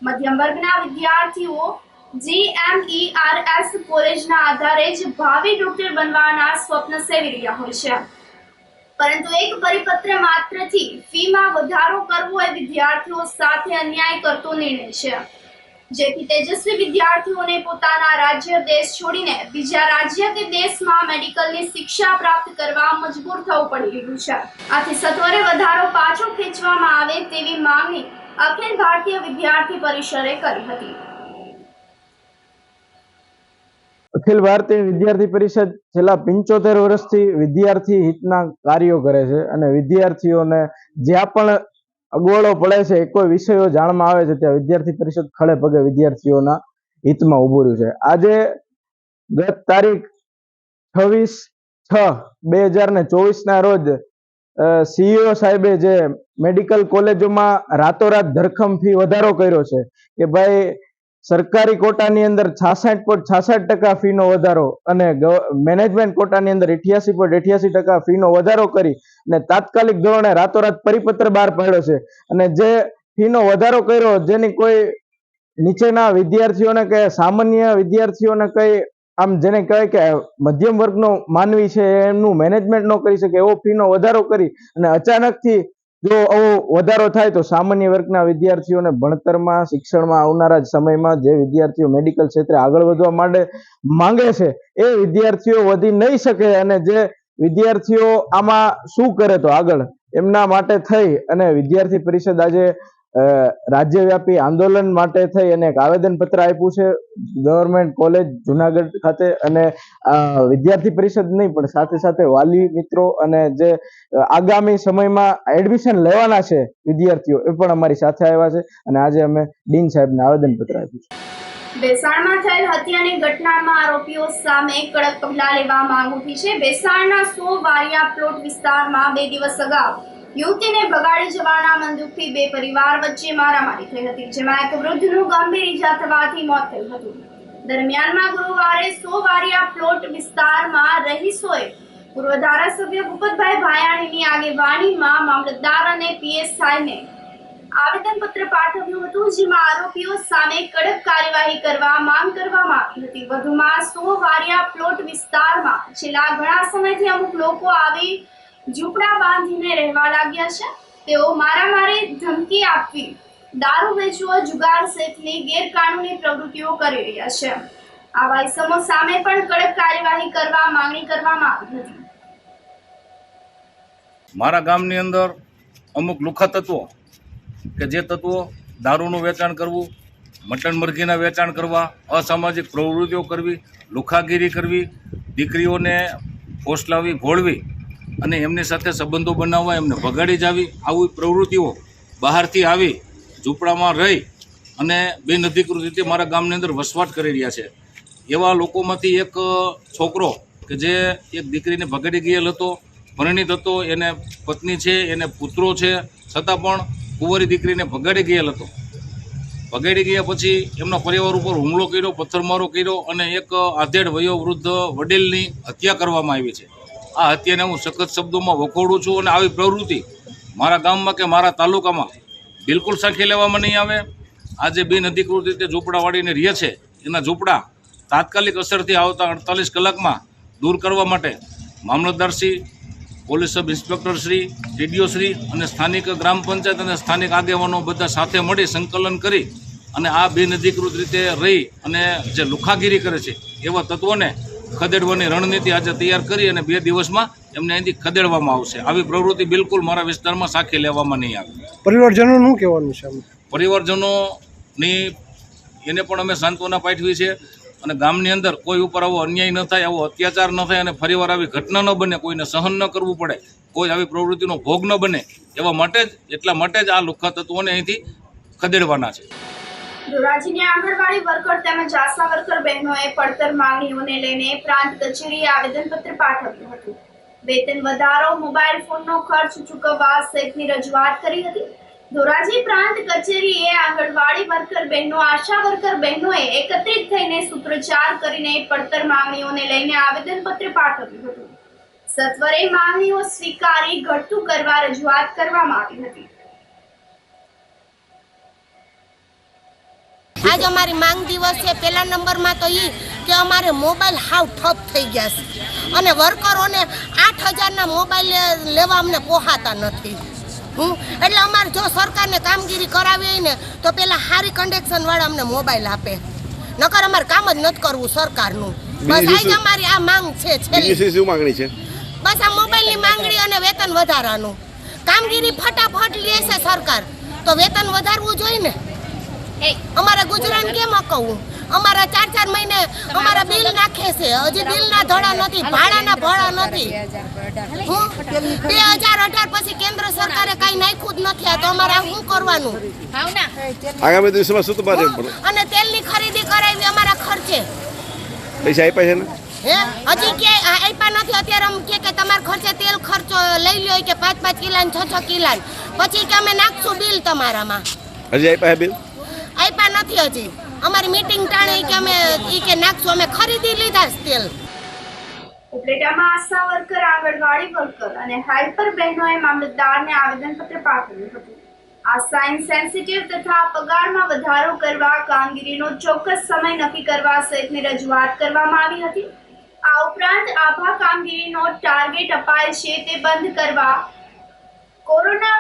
મધ્યમ વર્ગના વિદ્યાર્થીઓ GMERS કોલેજના આધારે જ ભાવિ ડોક્ટર બનવાના સ્વપ્ન સેવી રહ્યા હોય છે, પરંતુ એક પરિપત્ર માત્રથી ફીમાં વધારો કરવો એ વિદ્યાર્થીઓ સાથે અન્યાય કરતો નિર્ણય છે, જેથી તેજસ્વી વિદ્યાર્થીઓને પોતાના રાજ્ય દેશ છોડીને બીજા રાજ્ય કે દેશમાં મેડિકલની શિક્ષા પ્રાપ્ત કરવા મજબૂર થવું પડી રહ્યું છે. આથી સત્વરે વધારો પાછો ખેંચવામાં આવે તેવી માંગણી અખિલ ભારતીય વિદ્યાર્થી પરિષદે કરી હતી.
અખિલ ભારતીય વિદ્યાર્થી પરિષદ છેલ્લા 75 વર્ષથી વિદ્યાર્થી હિતના કાર્યો કરે છે અને વિદ્યાર્થીઓને જ્યાં પણ અગવડો પડે છે, કોઈ વિષયો જાણમાં આવે છે, ત્યાં વિદ્યાર્થી પરિષદ ખડે પગે વિદ્યાર્થીઓના હિતમાં ઉભું રહ્યું છે. આજે ગત તારીખ 26/6/2024 રોજ CEO સાહેબે જે મેડિકલ કોલેજોમાં રાતોરાત ધરખમ ફી વધારો કર્યો છે કે ભાઈ સરકારી કોટાની અંદર 66.66% ફીનો વધારો અને મેનેજમેન્ટ કોટાની અંદર 88.88% ફીનો વધારો કરી અને તાત્કાલિક ધોરણે રાતોરાત પરિપત્ર બહાર પાડ્યો છે. અને જે ફીનો વધારો કર્યો, જેની કોઈ નીચેના વિદ્યાર્થીઓને કે સામાન્ય વિદ્યાર્થીઓને કઈ આમ જેને કહેવાય કે મધ્યમ વર્ગનો માનવી છે એમનું મેનેજમેન્ટ ન કરી શકે એવો ફીનો વધારો કરી અને અચાનકથી જો આવો વધારો થાય તો સામાન્ય વર્ગના વિદ્યાર્થીઓને ભણતરમાં, શિક્ષણમાં આવનારા સમયમાં જે વિદ્યાર્થીઓ મેડિકલ ક્ષેત્રે આગળ વધવા માટે માંગે છે એ વિદ્યાર્થીઓ વધી નહીં શકે. અને જે વિદ્યાર્થીઓ આમાં શું કરે તો આગળ, એમના માટે થઈ અને વિદ્યાર્થી પરિષદ આજે રાજ્યવ્યાપી આંદોલન માટે થઈ અને એક આવેદનપત્ર આપ્યું છે ગવર્મેન્ટ કોલેજ જુનાગઢ ખાતે. અને વિદ્યાર્થી પરિષદ નહીં પણ સાથે સાથે વાલી મિત્રો અને જે આગામી સમયમાં એડમિશન લેવાના છે વિદ્યાર્થીઓ એ પણ અમારી સાથે આવ્યા છે અને આજે અમે ડીન સાહેબને આવેદનપત્ર આપ્યું છે.
બેસાણમાં થયેલ હત્યાની ઘટનામાં આરોપીઓ સામે કડક પગલાં લેવા માંગ ઉઠી છે. બેસાણના 100 વારિયા પ્લોટ વિસ્તારમાં 2 દિવસ અગાઉ યુવતીને ભગાડી જવાના બંદૂકથી 2 પરિવાર વચ્ચે મારામારી થઈ હતી, જેમાં એક વૃદ્ધનું ગંભીર ઈજા થવાથી મોત થયું હતું. દરમિયાનમાં ગુરુવારે 100 વારિયા પ્લોટ વિસ્તારમાં રહીશોએ પૂર્વ ધારાસભ્ય ભૂપતભાઈ ભાયાણીની આગેવાનીમાં મામલતદાર અને PSIને આવેદનપત્ર પાઠવ્યું હતું, જેમાં આરોપીઓ સામે કડક કાર્યવાહી કરવા માંગ કરવામાં આવી હતી. વધુમાં 100 વારિયા પ્લોટ વિસ્તારમાં છેલ્લા ઘણા સમયથી અમુક લોકો આવી ઝૂંપડા બાંધીને રહેવા લાગ્યા છે, તેઓ મારામારી, ધમકી આપવી, દારૂ વેચવો, જુગાર સહિતની ગેરકાનૂની પ્રવૃત્તિઓ કરી રહ્યા છે. આવા ઇસમો સામે પણ કડક કાર્યવાહી કરવા માંગણી કરવામાં આવી હતી.
મારા ગામની અંદર અમુક લુખા તત્વો કે જે તત્વો દારૂનું વેચાણ કરવું, મટન મરઘીના વેચાણ કરવા, અસામાજિક પ્રવૃત્તિઓ કરવી, લુખાગીરી કરવી, દીકરીઓને ફોસલાવી ભોળવી અને એમની સાથે સંબંધો બનાવવા, એમને ભગાડી જાવી, આવી પ્રવૃત્તિઓ બહારથી આવી ઝૂંપડામાં રહી અને બિનઅધિકૃત રીતે મારા ગામની અંદર વસવાટ કરી રહ્યા છે. એવા લોકોમાંથી એક છોકરો કે જે એક દીકરીને ભગાડી ગયેલ હતો, પરિણીત હતો, એને પત્ની છે, એને પુત્રો છે, છતાં પણ કુંવારી દીકરીને ભગાડી ગયેલ હતો. ભગાડી ગયા પછી એમના પરિવાર ઉપર હુમલો કર્યો, પથ્થરમારો કર્યો અને એક આધેડ વયોવૃદ્ધ વડીલની હત્યા કરવામાં આવી છે. આ હત્યાને હું સખત શબ્દોમાં વખોડું છું અને આવી પ્રવૃત્તિ મારા ગામમાં કે મારા તાલુકામાં બિલકુલ સાંખી લેવામાં નહીં આવે. આજે બિનઅધિકૃત રીતે ઝૂંપડા વાળીને રહે છે એના ઝૂંપડા તાત્કાલિક અસરથી આવતા 48 કલાકમાં દૂર કરવા માટે મામલતદારશ્રી, પોલીસ સબ ઇન્સ્પેક્ટરશ્રી, ટીડીઓશ્રી અને સ્થાનિક ગ્રામ પંચાયત અને સ્થાનિક આગેવાનો બધા સાથે મળી સંકલન કરી અને આ બિનઅધિકૃત રીતે રહી અને જે લુખાગીરી કરે છે એવા તત્વોને ખદેડવાની રણનીતિ આજે તૈયાર કરી અને 2 દિવસમાં એમને અહીંથી ખદેડવામાં આવશે. આવી પ્રવૃત્તિ બિલકુલ મારા વિસ્તારમાં સાખી લેવામાં નહીં આવે.
પરિવારજનોનું શું કહેવાનું છે?
પરિવારજનોની એને પણ અમે સાંત્વના પાઠવી છે અને ગામની અંદર કોઈ ઉપર આવો અન્યાય ન થાય, આવો અત્યાચાર ન થાય અને ફરીવાર આવી ઘટના ન બને, કોઈને સહન ન કરવું પડે, કોઈ આવી પ્રવૃત્તિનો ભોગ ન બને એટલા માટે જ આ લુખ્ખા તત્વોને અહીંથી ખદેડવાના છે.
ધોરાજીની આંગણવાડી વર્કર તેમજ આશા વર્કર બહેનોએ પડતર માંગણીઓને લઈને પ્રાંત કચેરીએ આવેદનપત્ર પાઠવ્યું હતું. વેતન વધારો, મોબાઈલ ફોનનો ખર્ચ ચૂકવવા સહિતની રજૂઆત કરી હતી. ધોરાજી પ્રાંત કચેરીએ આંગણવાડી વર્કર બહેનો, આશા વર્કર બહેનોએ એકત્રિત થઈને સૂત્રોચ્ચાર કરીને પડતર માંગણીઓને લઈને આવેદનપત્ર પાઠવ્યું હતું. સત્વરે માંગણીઓ સ્વીકારી ઘટતું કરવા રજૂઆત કરવામાં આવી હતી.
આજ અમારી માંગ દિવસ છે. પહેલા નંબરમાં તો એ કે અમારે મોબાઈલ હાવ ઠપ થઈ ગયા છે અને વર્કરોને 8,000ના મોબાઈલ લેવા અમને પોહાતા નથી. એટલે અમારે જો સરકારને કામગીરી કરાવી હોય ને તો પેલા સારી કન્ડિશન વાળા અમને મોબાઈલ આપે, નકર અમારે કામ જ નથી કરવું સરકારનું. બસ આ જ અમારી આ માંગ છે.
શું માંગણી છે?
બસ આ મોબાઈલની માંગણી અને વેતન વધારાનું. કામગીરી ફટાફટ લે છે સરકાર તો વેતન વધારવું જોઈએ ને. અમારે ગુજરાન કેમ અકવું? અમારા 4-4 મહિને અમારા બિલ નાખે છે, હજી બિલના ધડા નથી, ભાડાના ભડા નથી. 2018 પછી કેન્દ્ર સરકારે કઈ નાખ્યું જ નથી. તો અમારે શું કરવાનું?
આગામી દિવસોમાં શું તમારે
અને તેલની ખરીદી કરાવી અમારા ખર્ચે
પૈસા આપ્યા છે ને?
હજી ક્યાંય આપ્યા નથી. અત્યારે અમે કે તમારા ખર્ચે તેલ ખર્ચો લઈ લ્યો કે 5-5 કિલા ને 6-6 કિલા, પછી કે અમે નાખશું બિલ તમારામાં.
હજી આપ્યા બિલ?
આપ્યા નથી હજી. અમારી મીટિંગ ટાણે કે અમે કે નાખશું, અમે ખરીદી લીધા તેલ.
ઉપલેટામાં આશા વર્કર, આંગણવાડી વર્કર અને હેલ્પર બહેનોએ મામલતદારને આવેદનપત્ર પાઠવ્યું હતું. આ સાઇન સેન્સિટિવ તથા પગારમાં વધારો કરવા, કામગીરીનો ચોક્કસ સમય નક્કી કરવા સહિતની રજૂઆત કરવામાં આવી હતી. આ ઉપરાંત આભા કામગીરીનો ટાર્ગેટ અપાય છે તે બંધ કરવા, કોરોના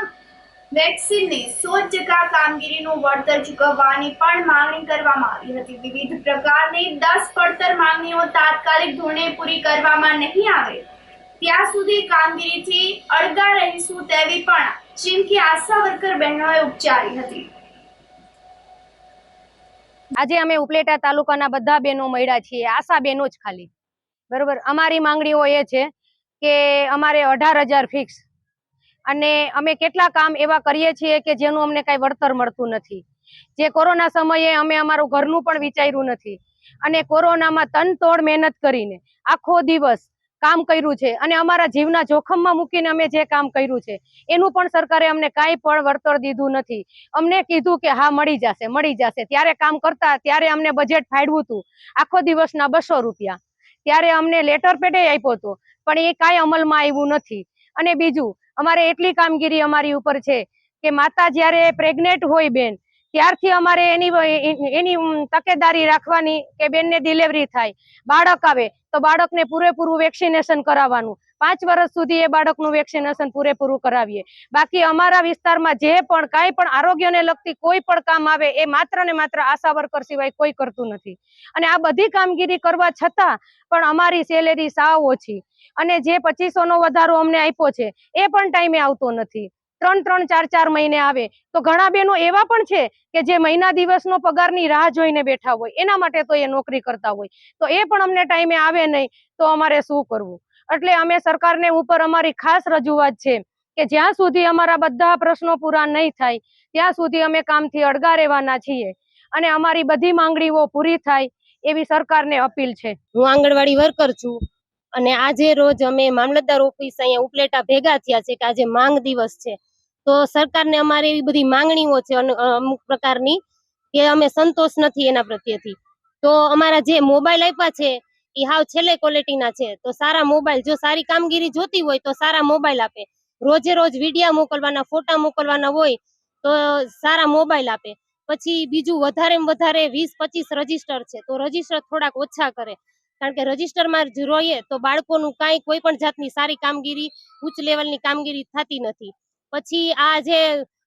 વેક્સિનની 100% કામગીરીનું વળતર ચૂકવવાની પણ માંગણી કરવામાં આવી હતી. વિવિધ પ્રકારની 10 પડતર માંગણીઓ તાત્કાલિક ધોરણે પૂરી કરવામાં નહીં આવે ત્યાં સુધી કામગીરીથી અળગા રહીશું તેવી પણ ચીમકી આશા વર્કર બહેનોએ ઉચ્ચારી હતી.
આજે અમે ઉપલેટા તાલુકાના બધા બહેનો મળ્યા છીએ, આશા બહેનો જ ખાલી. બરોબર, અમારી માંગણીઓ એ છે કે અમારે 18,000 ફિક્સ અને અમે કેટલા કામ એવા કરીએ છીએ કે જેનું અમને કઈ વળતર મળતું નથી. જે કોરોના સમયે અમે અમારું ઘરનું પણ વિચાર્યું નથી અને કોરોનામાં તનતોડ મહેનત કરીને આખો દિવસ કામ કર્યું છે અને અમારા જીવના જોખમમાં મૂકીને અમે જે કામ કર્યું છે એનું પણ સરકારે અમને કાંઈ પણ વળતર દીધું નથી. અમને કીધું કે હા મળી જશે. ત્યારે કામ કરતા ત્યારે અમને બજેટ ફાળવ્યું હતું આખો દિવસના 200 રૂપિયા. ત્યારે અમને લેટર પેડે આપ્યો હતો પણ એ કાંઈ અમલમાં આવ્યું નથી. અને બીજું, અમારે એટલી કામગીરી અમારી ઉપર છે કે માતા જ્યારે પ્રેગ્નેન્ટ હોય બેન ત્યારથી અમારે એની તકેદારી રાખવાની કે બેનને ડિલિવરી થાય, બાળક આવે તો બાળકને પૂરેપૂરું વેક્સિનેશન કરાવવાનું, 5 વર્ષ સુધી એ બાળકનું વેક્સિનેશન પૂરેપૂરું કરાવીએ. બાકી અમારા વિસ્તારમાં જે પણ કાંઈ પણ આરોગ્યને લગતી કોઈ પણ કામ આવે એ માત્ર ને માત્ર આશા વર્કર સિવાય કોઈ કરતું નથી. અને આ બધી કામગીરી કરવા છતાં પણ અમારી સેલેરી સાવ ઓછી, અને જે 2500 નો વધારો અમને આપ્યો છે એ પણ ટાઈમે આવતો નથી. 3-3, 4-4 મહિને આવે તો ઘણા બહેનો એવા પણ છે કે જે મહિના દિવસનો પગારની રાહ જોઈને બેઠા હોય, એના માટે તો એ નોકરી કરતા હોય, તો એ પણ અમને ટાઈમે આવે નહીં તો અમારે શું કરવું? એટલે અમે સરકારને ઉપર અમારી ખાસ રજૂઆત છે કે જ્યાં સુધી અમારા બધા પ્રશ્નો પૂરા નહીં થાય ત્યાં સુધી અમે કામથી અડગા રહેવાના છીએ, અને અમારી બધી માંગણીઓ પૂરી થાય એવી સરકારને અપીલ છે.
હું આંગણવાડી વર્કર છું, અને આજે રોજ અમે મામલતદાર ઓફિસ અહીંયા ઉપલેટા ભેગા થયા છે કે આજે માંગ દિવસ છે. તો સરકારને અમારે એવી બધી માંગણીઓ છે અમુક પ્રકારની કે અમે સંતોષ નથી એના પ્રત્યેથી. તો અમારા જે મોબાઈલ આપ્યા છે એ હાવ છેલ્લે ક્વોલિટીના છે. તો સારા મોબાઈલ, જો સારી કામગીરી જોતી હોય તો સારા મોબાઈલ આપે, રોજે રોજ વિડીયો મોકલવાના, ફોટા મોકલવાના હોય તો સારા મોબાઈલ આપે. પછી બીજું વધારેમાં વધારે 20-25 રજીસ્ટર છે તો રજીસ્ટર થોડાક ઓછા કરે, કારણ કે રજીસ્ટરમાં જોઈએ તો બાળકોનું કાંઈ કોઈ પણ જાતની સારી કામગીરી, ઉચ્ચ લેવલની કામગીરી થતી નથી. પછી આ જે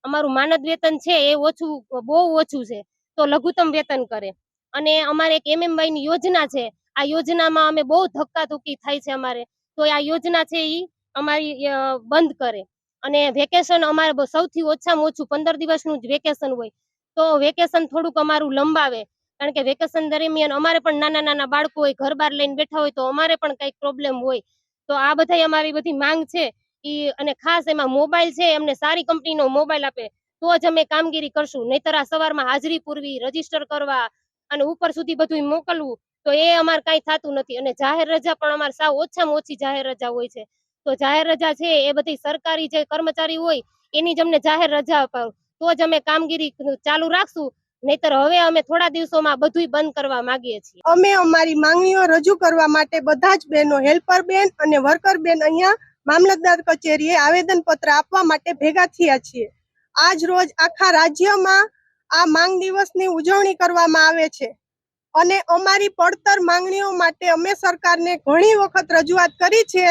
અમારું માનદ વેતન છે એ ઓછું, બહુ ઓછું છે, તો લઘુત્તમ વેતન કરે. અને અમારે એક MMY ની યોજના છે, આ યોજનામાં અમે બહુ ધક્કાધુક્કી થાય છે અમારે, તો આ યોજના છે એ અમારી બંધ કરે. અને વેકેશન અમારે સૌથી ઓછામાં ઓછું 15 દિવસનું જ વેકેશન હોય, તો વેકેશન થોડુંક અમારું લંબાવે, કારણ કે વેકેશન દરમિયાન અમારે પણ નાના નાના બાળકો હોય, ઘર બહાર લઈને બેઠા હોય તો અમારે પણ કંઈક પ્રોબ્લેમ હોય. તો આ બધા અમારી બધી માંગ છે ઈ, અને ખાસ એમાં મોબાઈલ છે એમને સારી કંપનીનો મોબાઈલ આપે તો જ અમે કામગીરી કરશું, નહીતર આ સવારમાં હાજરી પૂરવી, રજીસ્ટર કરવા અને ઉપર સુધી બધું મોકલવું તો એ અમારે કાંઈ થતું નથી. અને જાહેર રજા પણ અમારે સાવ ઓછામાં ઓછી જાહેર રજા હોય છે, તો જાહેર રજા છે એ બધી સરકારી જે કર્મચારી હોય એની જ અમને જાહેર રજા અપાવ તો જ અમે કામગીરી ચાલુ રાખશું, નહીતર હવે અમે થોડા દિવસોમાં બધું બંધ કરવા માંગીએ છીએ.
અમે અમારી માંગણીઓ રજૂ કરવા માટે બધા જ બહેનો, હેલ્પર બેન અને વર્કર બેન અહીંયા મામલતદાર કચેરીએ આવેદન પત્ર આપવા માટે ભેગા થયા છીએ. આજ રોજ આખા રાજ્યમાં આ માંગ દિવસની ઉજવણી કરવામાં આવે છે, અને અમારી પડતર માંગણીઓ માટે અમે સરકારને ઘણી વખત રજૂઆત કરી છે,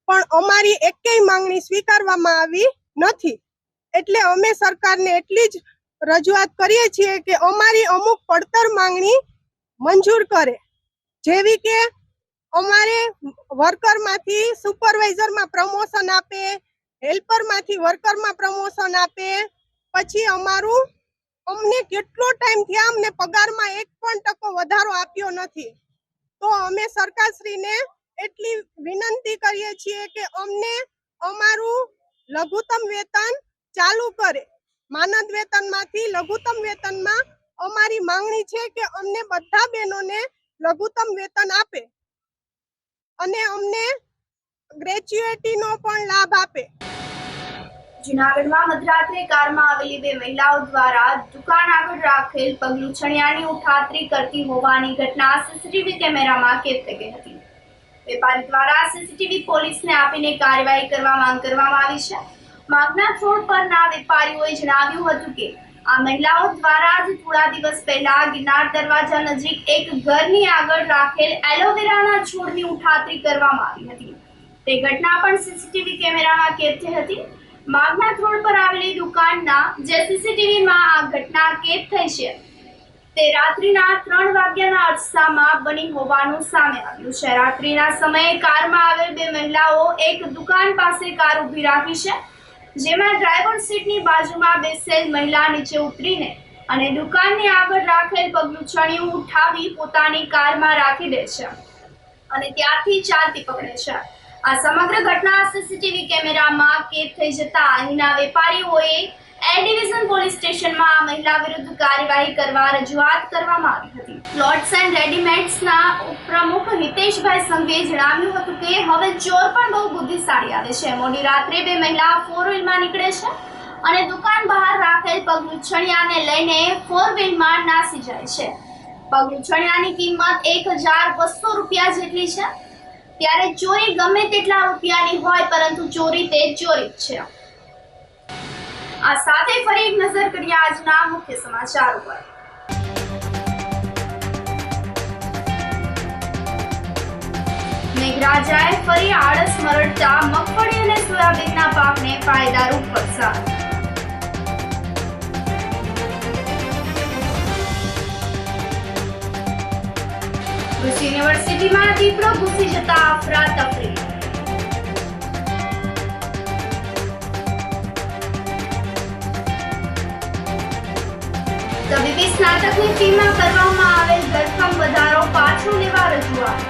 પણ અમારી એકેય માંગણી સ્વીકારવામાં આવી નથી. એટલે અમે સરકારને એટલી જ રજૂઆત કરીએ છીએ કે અમારી અમુક પડતર માંગણી મંજૂર કરે, જેવી કે અમારે વર્કરમાંથી સુપરવાઇઝરમાં પ્રમોશન આપે, હેલ્પરમાંથી વર્કરમાં પ્રમોશન આપે. પછી અમને કેટલો ટાઈમ થયા અમને પગારમાં 1% વધારો આપ્યો નથી. તો અમે સરકારશ્રીને એટલી વિનંતી કરીએ છીએ કે અમને અમારું લઘુત્તમ વેતન ચાલુ કરે. માનદ વેતનમાંથી લઘુત્તમ વેતનમાં અમારી માંગણી છે કે અમને બધા બહેનોને લઘુત્તમ વેતન આપે અને અમને ગ્રેચ્યુએટીનો પણ લાભ આપે.
જૂનાગઢમાં મધરાત્રે કારમાં આવેલી 2 મહિલાઓ દ્વારા દુકાન આગળ રાખેલ પગલૂછણિયાની ઉઠાંતરી કરતી હોવાની ઘટના સીસીટીવી કેમેરામાં કેદ થઈ ગઈ હતી. વેપારી દ્વારા સીસીટીવી પોલીસને આપીને કાર્યવાહી કરવા માંગ કરવામાં આવી છે. માગના છોડ પરના વેપારીઓએ જણાવ્યું હતું કે આ મહિલાઓ દ્વારા જ થોડા દિવસ પહેલા ગિરનાર દરવાજા નજીક એક ઘરની આગળ રાખેલ એલોવેરાના છોડની ઉઠાંતરી કરવામાં આવી હતી. તે ઘટના પણ સીસીટીવી કેમેરામાં કેદ થઈ હતી. માગના રોડ પર આવેલી દુકાનના જે સીસીટીવીમાં આ ઘટના કેદ થઈ છે તે રાત્રિના 3 વાગ્યાના અરસામાં બની હોવાનું સામે આવ્યું છે. રાત્રિના સમયે કારમાં આવેલ 2 મહિલાઓ એક દુકાન પાસે કાર ઊભી રાખી છે, જેમાં ડ્રાઈવર સીટની બાજુમાં બેસેલ મહિલા નીચે ઉતરીને અને દુકાનની આગળ રાખેલ પગલૂછણિયું ઉઠાવી પોતાની કારમાં રાખી દે છે અને ત્યારથી ચાલતી પકડે છે. આ સમગ્ર ઘટના સીસીટીવી કેમેરામાં કેદ થઈ જતા અહીંના વેપારીઓએ એ ડિવિઝન પોલીસ સ્ટેશનમાં આ મહિલા વિરુદ્ધ કાર્યવાહી કરવા રજૂઆત કરવામાં આવી હતી. પ્લોટ્સ એન્ડ રેડીમેડ્સના ઉપપ્રમુખ હિતેશભાઈ સંઘવીએ જણાવ્યું હતું કે હવે ચોર પણ બહુ બુદ્ધિશાળી આવે છે. મોડી રાત્રે 2 મહિલા 4-વ્હીલમાં નીકળે છે અને દુકાન બહાર રાખેલ પગલૂછણિયાને લઈને 4-વ્હીલમાં નાસી જાય છે. પગલૂછણિયાની કિંમત 1200 રૂપિયા જેટલી છે. ત્યારે ચોરી ગમે તેટલા રૂપિયાની હોય, પરંતુ ચોરી તે ચોરી જ છે. આ સાથે ફરી એક નજર કરીએ આજના મુખ્ય સમાચારો પર. મેઘરાજાએ ફરી આળસ મરડતા મગફળી અને સોયાબીનના પાકને ફાયદારૂપ વરસાદ. કૃષિ યુનિવર્સિટીમાં દીપડો ઘૂસી જતા અફરાતફરી. તબીબી સ્નાતકની ફીમાં કરવામાં આવેલ ધરખમ વધારો પાછો લેવા રજૂઆત.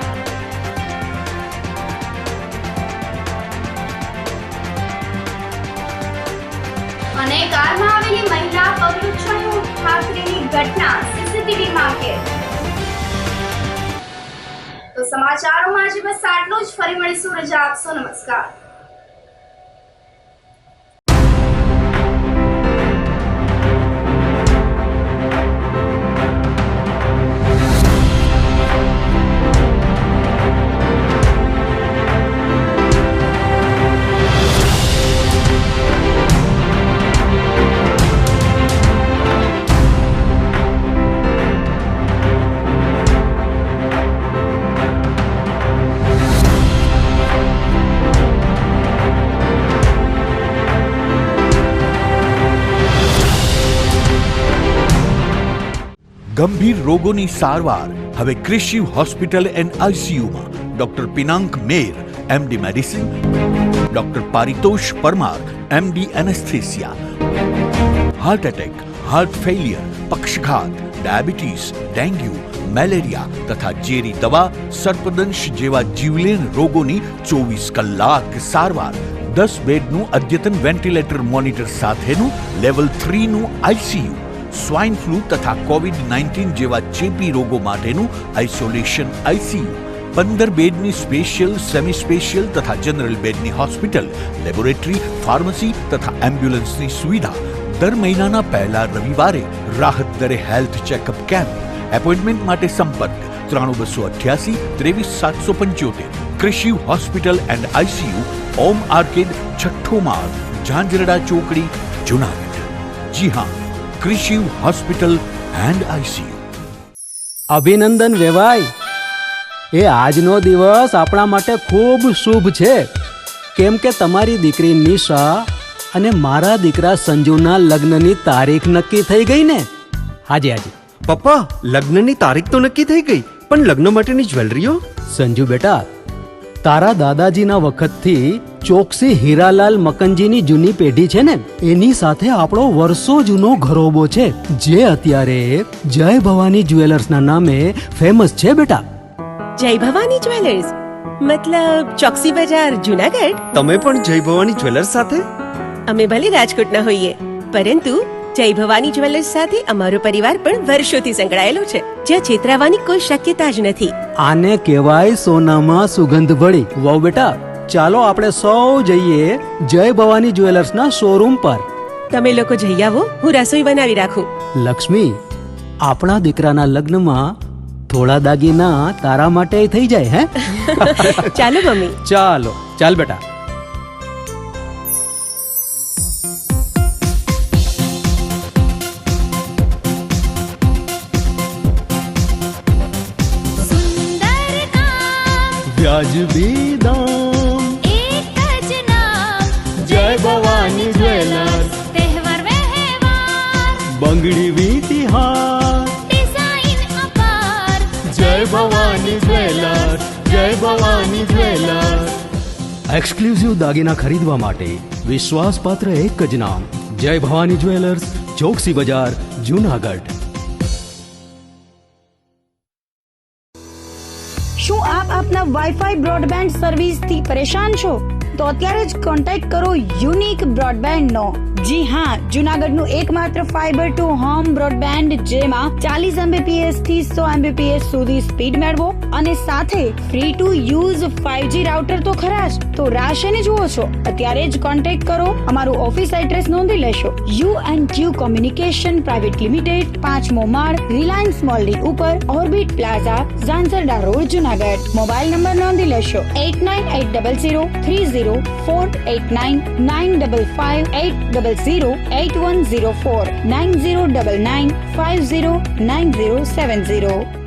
અને કારમાં આવેલી મહિલા પગલું છોડ્યું ઠાકરેની ઘટના સીસીટીવીમાં કેદ. તો સમાચારોમાં આજે બસ આટલું જ. ફરી મળીશું. રજા આપશો. નમસ્કાર.
ગંભીર રોગોની સારવાર હવે કૃષિ હોસ્પિટલ એન્ડ આઈસીયુમાં doctor Pinank Mer MD medicine, doctor Paritosh Parmar MD anaesthesia, heart attack, heart failure, પક્ષઘાત, ડાયાબિટીસ, ડેન્ગ્યુ, મેલેરિયા તથા ઝેરી દવા, સર્પદંશ જેવા જીવલેણ રોગોની 24 કલાક સારવાર, 10 બેડનું અદ્યતન વેન્ટિલેટર મોનિટર સાથેનું લેવલ 3નું આઈસીયુ, સ્વાઇન ફ્લૂ તથા કોવિડ-19 જેવા ચેપી રોગો માટેનું આઇસોલેશન આઈસીયુ, 15 બેડની સ્પેશિયલ, સેમી સ્પેશિયલ તથા જનરલ બેડની હોસ્પિટલ, લેબોરેટરી, ફાર્મસી તથા એમ્બ્યુલન્સની સુવિધા, દર મહિનાના પહેલા રવિવારે રાહત દરે હેલ્થ ચેકઅપ કેમ્પ. એપોઇન્ટમેન્ટ માટે સંપર્ક 9288 23775. કૃષિ hospital and ICU, Om arcade, છઠ્ઠો માળ, ઝાંઝરડા ચોકડી, જુનાગઢ. જી હા, કૃષિ હોસ્પિટલ એન્ડ આઈસીયુ.
અભિનંદન વેવાય. એ આજનો દિવસ આપણા માટે ખૂબ શુભ છે, કેમ કે તમારી દીકરી નિશા અને મારા દીકરા સંજુના લગ્નની તારીખ નક્કી થઈ ગઈ ને. હાજી હાજી
પપ્પા, લગ્નની તારીખ તો નક્કી થઈ ગઈ, પણ લગ્ન માટેની જ્વેલરીઓ?
સંજુ બેટા, તારા દાદાજીના વખતથી ચોકસી હીરાલાલ મકનજીની જૂની પેઢી છે ને, એની સાથે આપણો વર્ષો જૂનો ઘરોબો છે, જે અત્યારે જય ભવાની જ્વેલર્સના નામે ફેમસ છે બેટા.
જય ભવાની જ્વેલર્સ મતલબ ચોકસી બજાર, જુનાગઢ?
તમે પણ જય ભવાની જ્વેલર્સ સાથે?
અમે ભલે રાજકોટના હોઈએ, પરંતુ જય ભવાની જ્વેલર્સ સાથે અમારો પરિવાર પણ વર્ષોથી સંકળાયેલો છે, જ્યાં છેતરાવાની કોઈ શક્યતા જ નથી.
આને કહેવાય સોનામાં સુગંધ ભળી. વાવ બેટા, ચાલો આપણે સૌ જઈએ જય ભવાની જ્વેલર્સના શોરૂમ પર.
તમે લોકો જઈ આવો, હું રસોઈ બનાવી રાખું.
લક્ષ્મી, આપણા દીકરાના લગ્નમાં થોડા દાગીના તારા માટે થઈ જાય. હે
ચાલો મમ્મી.
ચાલો ચાલ બેટા. વ્યાજબી દામ,
એક જ નામ,
જય ભવાની જ્વેલર્સ.
તહેવાર વ્યવહાર,
બંગડી વીટી હાર,
ડિઝાઇન અપાર,
જય ભવાની જ્વેલર્સ, જય ભવાની જ્વેલર્સ. એક્સક્લુઝિવ દાગીના ખરીદવા માટે વિશ્વાસપાત્ર એક જ નામ, જય ભવાની જ્વેલર્સ, ચોકસી બજાર, જુનાગઢ.
શું આપ આપના વાઈફાઈ બ્રોડબેન્ડ સર્વિસથી પરેશાન છો? તો અત્યારે જ કોન્ટેક્ટ કરો યુનિક બ્રોડબેન્ડ નો. જી હા, જુનાગઢનું એકમાત્ર ફાઈબર ટુ હોમ બ્રોડબેન્ડ, જેમાં 40 Mbps થી 100 Mbps સુધી સ્પીડ મેળવો અને સાથે free to use 5G router તો ખરા જ. તો રાહ શેની જુઓ છો? અત્યારે જ કોન્ટેક્ટ કરો. અમારું ઓફિસ એડ્રેસ નોંધી લેશો. U&Q કોમ્યુનિકેશન પ્રાઇવેટ લિમિટેડ, 5મો માળ, રિલાયન્સ મોલની ઉપર, orbit plaza, Zanzarda road, Junagadh. Mobile number નોંધી લેશો 8980030489 955 800. 908104 9099509070.